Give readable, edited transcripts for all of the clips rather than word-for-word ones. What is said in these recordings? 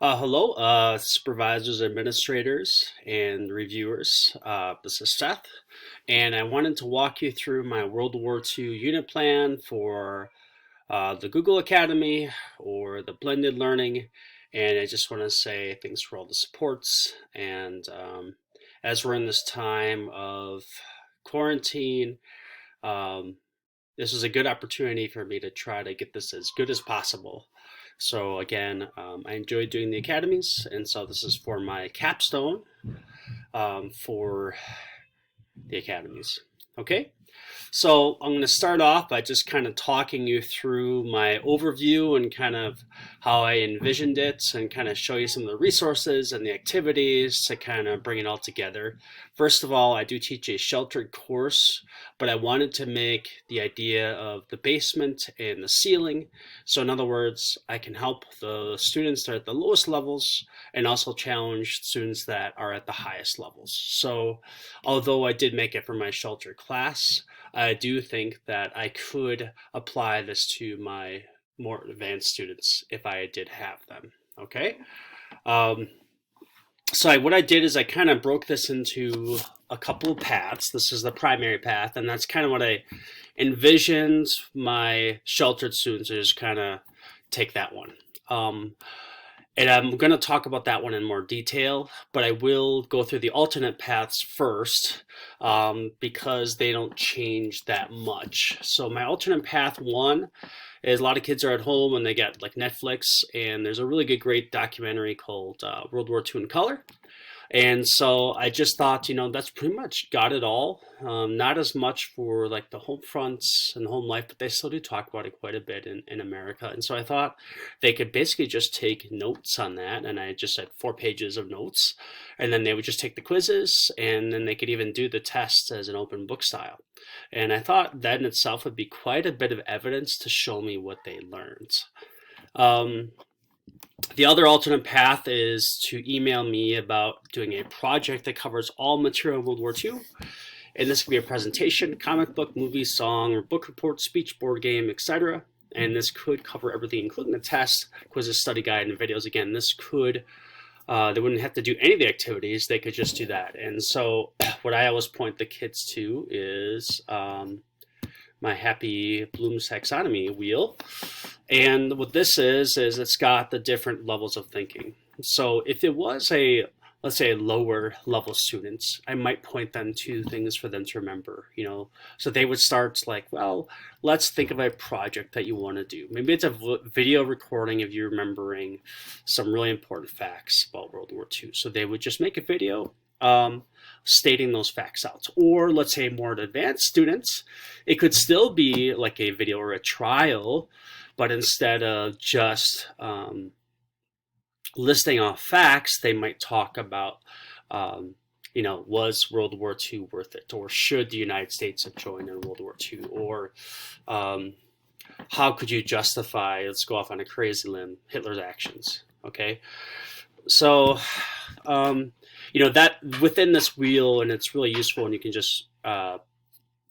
Hello, supervisors, administrators, and reviewers. This is Seth, and I wanted to walk you through my World War II unit plan for the Google Academy or the blended learning. And I just want to say thanks for all the supports. And as we're in this time of quarantine, um, this was a good opportunity for me to try to get this as good as possible. So again, I enjoyed doing the academies, and so this is for my capstone for the academies. Okay, so I'm going to start off by just kind of talking you through my overview and kind of how I envisioned it and kind of show you some of the resources and the activities to kind of bring it all together. First of all, I do teach a sheltered course, but I wanted to make the idea of the basement and the ceiling. So in other words, I can help the students that are at the lowest levels and also challenge students that are at the highest levels. So although I did make it for my sheltered class, I do think that I could apply this to my more advanced students if I did have them. Okay. Um, what I did is I kind of broke this into a couple of paths. This is the primary path, and that's kind of what I envisioned my sheltered students to just kind of take that one. Um, and I'm going to talk about that one in more detail, but I will go through the alternate paths first because they don't change that much. So my alternate path one is a lot of kids are at home and they get like Netflix, and there's a really good, great documentary called World War II in Color. And so I just thought, that's pretty much got it all. Not as much for like the home fronts and home life, but they still do talk about it quite a bit in America. And so I thought they could basically just take notes on that. And I just had 4 pages of notes. And then they would just take the quizzes, and then they could even do the tests as an open book style. And I thought that in itself would be quite a bit of evidence to show me what they learned. Um, the other alternate path is to email me about doing a project that covers all material in World War II. And this could be a presentation, comic book, movie, song, or book report, speech, board game, etc. And this could cover everything, including the test, quizzes, study guide, and videos. Again, this could, they wouldn't have to do any of the activities. They could just do that. And so what I always point the kids to is my Happy Bloom's taxonomy wheel. And what this is it's got the different levels of thinking. So if it was let's say, lower level students, I might point them to things for them to remember, so they would start like, well, let's think of a project that you want to do. Maybe it's a video recording of you remembering some really important facts about World War II. So they would just make a video stating those facts out. Or let's say more advanced students, it could still be like a video or a trial, but instead of just listing off facts, they might talk about, was World War II worth it? Or should the United States have joined in World War II? Or how could you justify, let's go off on a crazy limb, Hitler's actions? Okay. So, that within this wheel, and it's really useful, and you can just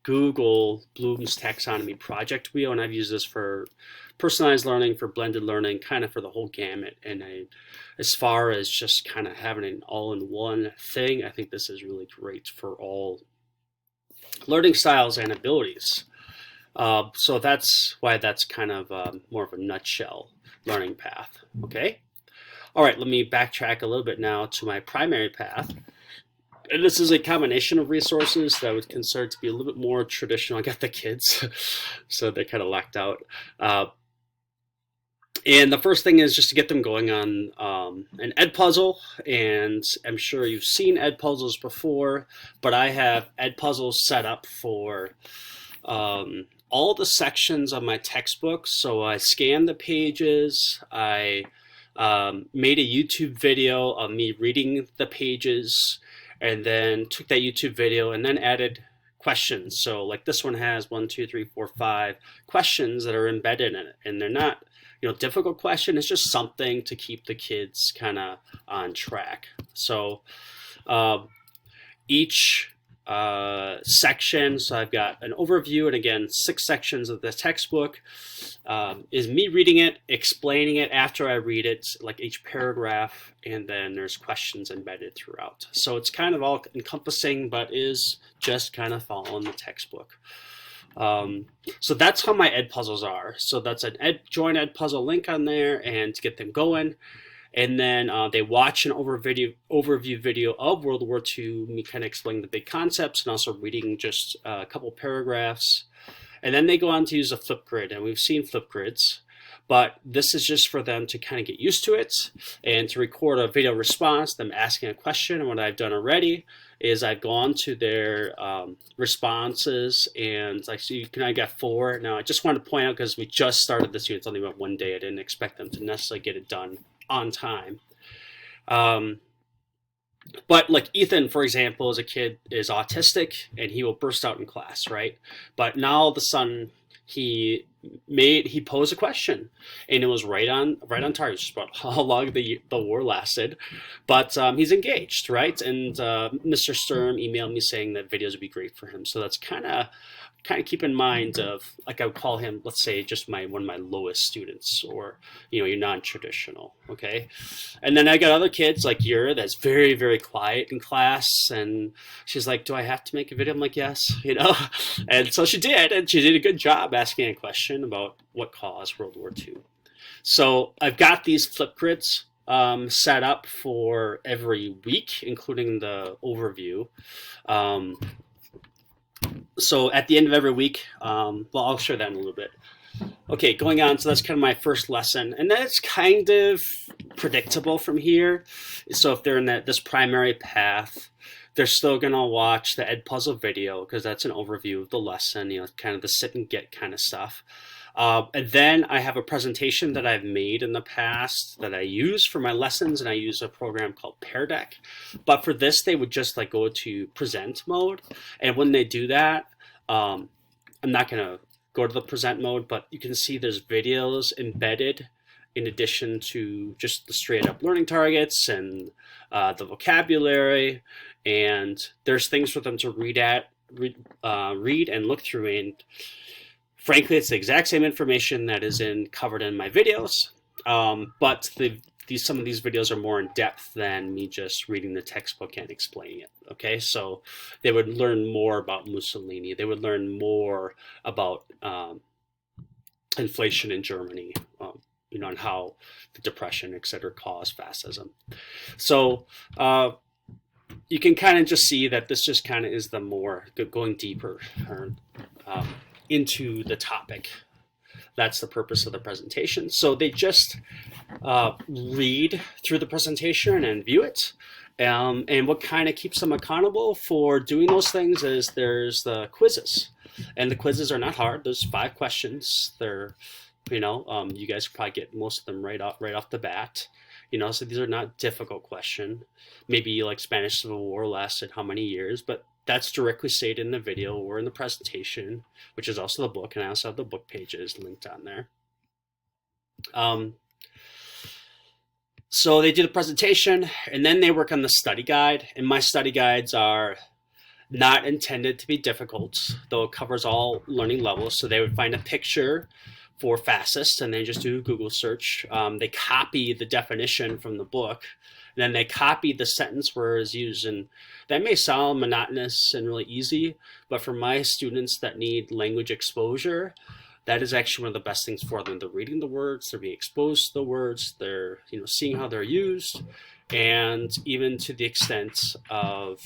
Google Bloom's taxonomy project wheel, and I've used this for personalized learning, for blended learning, kind of for the whole gamut. And as far as just kind of having an all-in-one thing, I think this is really great for all learning styles and abilities. So that's why that's kind of more of a nutshell learning path. Okay. All right, let me backtrack a little bit now to my primary path. And this is a combination of resources that I would consider to be a little bit more traditional. I got the kids, so they're kind of locked out. And the first thing is just to get them going on an Ed puzzle. And I'm sure you've seen Ed puzzles before, but I have Ed puzzles set up for all the sections of my textbook. So I scanned the pages. I made a YouTube video of me reading the pages, and then took that YouTube video and then added questions. So like this one has 1, 2, 3, 4, 5 questions that are embedded in it. And they're not, difficult question. It's just something to keep the kids kind of on track. So each sections. So I've got an overview, and again, 6 sections of the textbook. Is me reading it, explaining it after I read it, like each paragraph, and then there's questions embedded throughout. So it's kind of all encompassing, but is just kind of following the textbook. So that's how my Ed puzzles are. So that's an join Ed puzzle link on there, and to get them going. And then they watch an overview video of World War II, me kind of explaining the big concepts and also reading just a couple paragraphs. And then they go on to use a Flipgrid, and we've seen Flipgrids, but this is just for them to kind of get used to it and to record a video response, them asking a question. And what I've done already is I've gone to their responses, and like, so I got 4. Now I just want to point out, because we just started this unit, it's only about 1 day, I didn't expect them to necessarily get it done on time. But like Ethan, for example, as a kid, is autistic, and he will burst out in class, right? But now all of a sudden he posed a question, and it was right on target, just about how long the war lasted. But he's engaged, right? And Mr. Sturm emailed me saying that videos would be great for him. So that's kind of keep in mind of, like, I would call him, let's say, just one of my lowest students, or your non-traditional. Okay, and then I got other kids like Yura that's very, very quiet in class, and she's like, do I have to make a video? I'm like, yes. And so she did, and she did a good job asking a question about what caused World War II. So I've got these Flipgrids set up for every week, including the overview. So at the end of every week, well, I'll share that in a little bit. Okay, going on, so that's kind of my first lesson, and that's kind of predictable from here. So if they're in this primary path, they're still going to watch the Ed Puzzle video, because that's an overview of the lesson, kind of the sit and get kind of stuff. And then I have a presentation that I've made in the past that I use for my lessons, and I use a program called Pear Deck. But for this, they would just like go to present mode. And when they do that, I'm not going to go to the present mode, but you can see there's videos embedded in addition to just the straight up learning targets and the vocabulary. And there's things for them to read and look through. And frankly, it's the exact same information that is covered in my videos, but some of these videos are more in depth than me just reading the textbook and explaining it. Okay, so they would learn more about Mussolini. They would learn more about inflation in Germany, and how the Depression, etc., caused fascism. So you can kind of just see that this just kind of is the more going deeper into the topic. That's the purpose of the presentation. So they just read through the presentation and view it. And what kind of keeps them accountable for doing those things is there's the quizzes. And the quizzes are not hard. There's 5 questions. They're, you guys probably get most of them right off the bat. So these are not difficult questions. Maybe like Spanish Civil War lasted how many years, but that's directly stated in the video or in the presentation, which is also the book, and I also have the book pages linked on there. So they do the presentation, and then they work on the study guide, and my study guides are not intended to be difficult, though it covers all learning levels. So they would find a picture for fascist, and they just do a Google search. They copy the definition from the book, and then they copy the sentence where it's used. And that may sound monotonous and really easy, but for my students that need language exposure, that is actually one of the best things for them. They're reading the words, they're being exposed to the words, they're seeing how they're used, and even to the extent of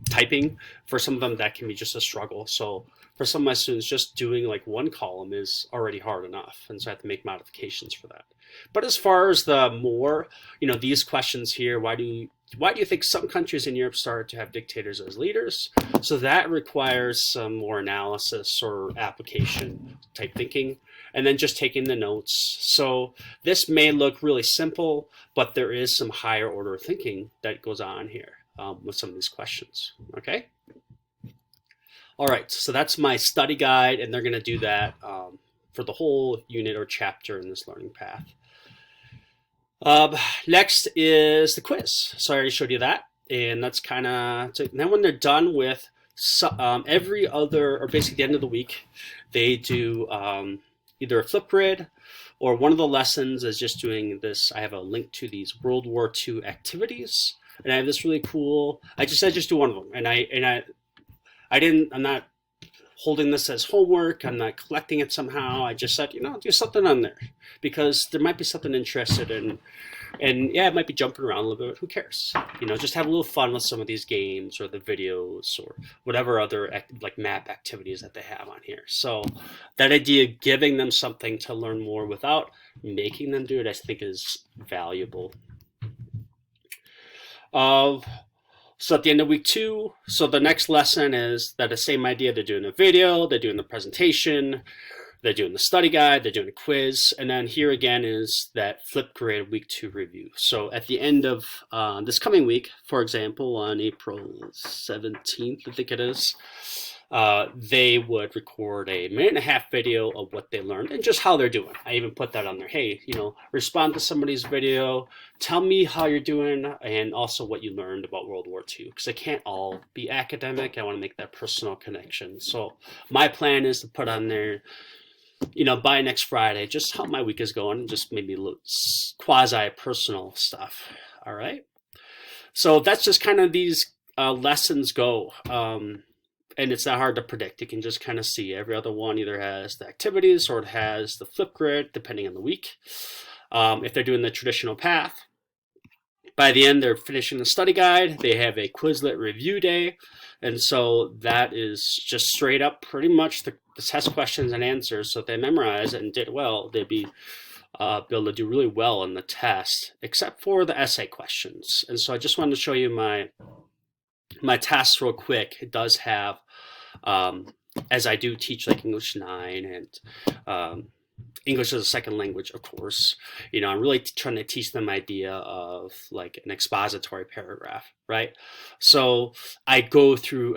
typing. For some of them, that can be just a struggle. So for some of my students, just doing like one column is already hard enough, and so I have to make modifications for that. But as far as the more, these questions here, why do you think some countries in Europe started to have dictators as leaders? So that requires some more analysis or application type thinking, and then just taking the notes. So this may look really simple, but there is some higher order thinking that goes on here with some of these questions. Okay. All right, so that's my study guide, and they're going to do that for the whole unit or chapter in this learning path. Next is the quiz. So I already showed you that. and that's kind of then when they're done with every other, or basically the end of the week, they do either a flip grid, or one of the lessons is just doing this. I have a link to these World War II activities, and I have this really cool. I just do one of them, and I didn't. I'm not holding this as homework. I'm not collecting it somehow. I just said, do something on there because there might be something interested in. And yeah, it might be jumping around a little bit. Who cares? Just have a little fun with some of these games or the videos or whatever other like map activities that they have on here. So that idea of giving them something to learn more without making them do it, I think is valuable. So at the end of week 2, so the next lesson is that the same idea. They're doing a video, they're doing the presentation, they're doing the study guide, they're doing a quiz, and then here again is that flip grid week 2 review. So at the end of this coming week, for example, on April 17th, I think it is, they would record a 1.5-minute video of what they learned and just how they're doing. I even put that on there. Hey, respond to somebody's video, tell me how you're doing, and also what you learned about World War II, because it can't all be academic. I want to make that personal connection. So my plan is to put on there, by next Friday, just how my week is going, just maybe a little quasi-personal stuff. All right. So that's just kind of these lessons go. And it's not hard to predict. You can just kind of see every other one either has the activities or it has the flip grid, depending on the week. If they're doing the traditional path, by the end, they're finishing the study guide. They have a Quizlet review day. And so that is just straight up pretty much the test questions and answers. So if they memorize it and did well, they'd be able to do really well in the test, except for the essay questions. And so I just wanted to show you my test real quick. It does have, as I do teach like English 9 and English as a second language, of course, I'm really trying to teach them idea of like an expository paragraph, right? So I've gone through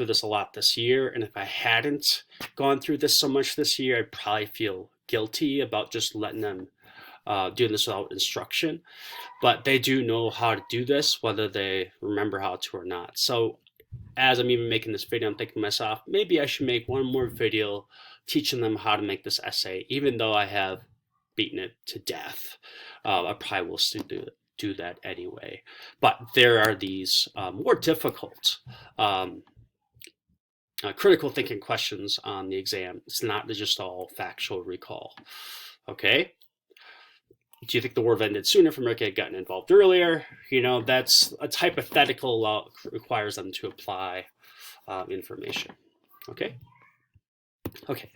this a lot this year, and if I hadn't gone through this so much this year, I'd probably feel guilty about just letting them doing this without instruction. But they do know how to do this, whether they remember how to or not. So as I'm even making this video, I'm thinking to myself, maybe I should make one more video teaching them how to make this essay, even though I have beaten it to death. I probably will still do that anyway. But there are these more difficult critical thinking questions on the exam. It's not just all factual recall. Okay? Do you think the war ended sooner if America had gotten involved earlier? That's a hypothetical law requires them to apply information. Okay. Okay.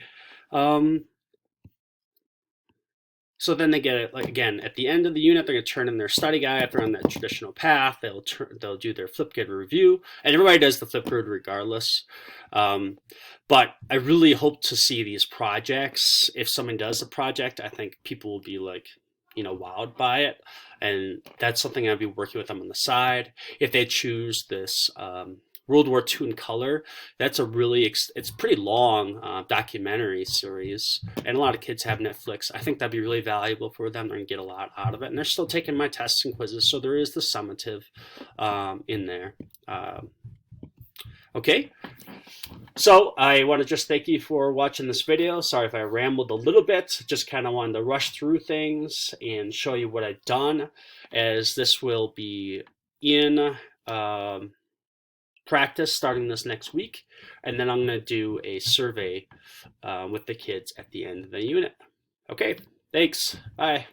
So then they get it, like, again, at the end of the unit, they're going to turn in their study guide. If they're on that traditional path, they'll do their flip grid review, and everybody does the flip grid regardless. But I really hope to see these projects. If someone does a project, I think people will be like, wowed by it, and that's something I'll be working with them on the side. If they choose this World War II in color, that's it's pretty long documentary series, and a lot of kids have Netflix. I think that'd be really valuable for them. They're gonna get a lot out of it, and they're still taking my tests and quizzes, so there is the summative in there. Okay. So I want to just thank you for watching this video. Sorry if I rambled a little bit. Just kind of wanted to rush through things and show you what I've done, as this will be in practice starting this next week. And then I'm going to do a survey with the kids at the end of the unit. Okay, thanks. Bye.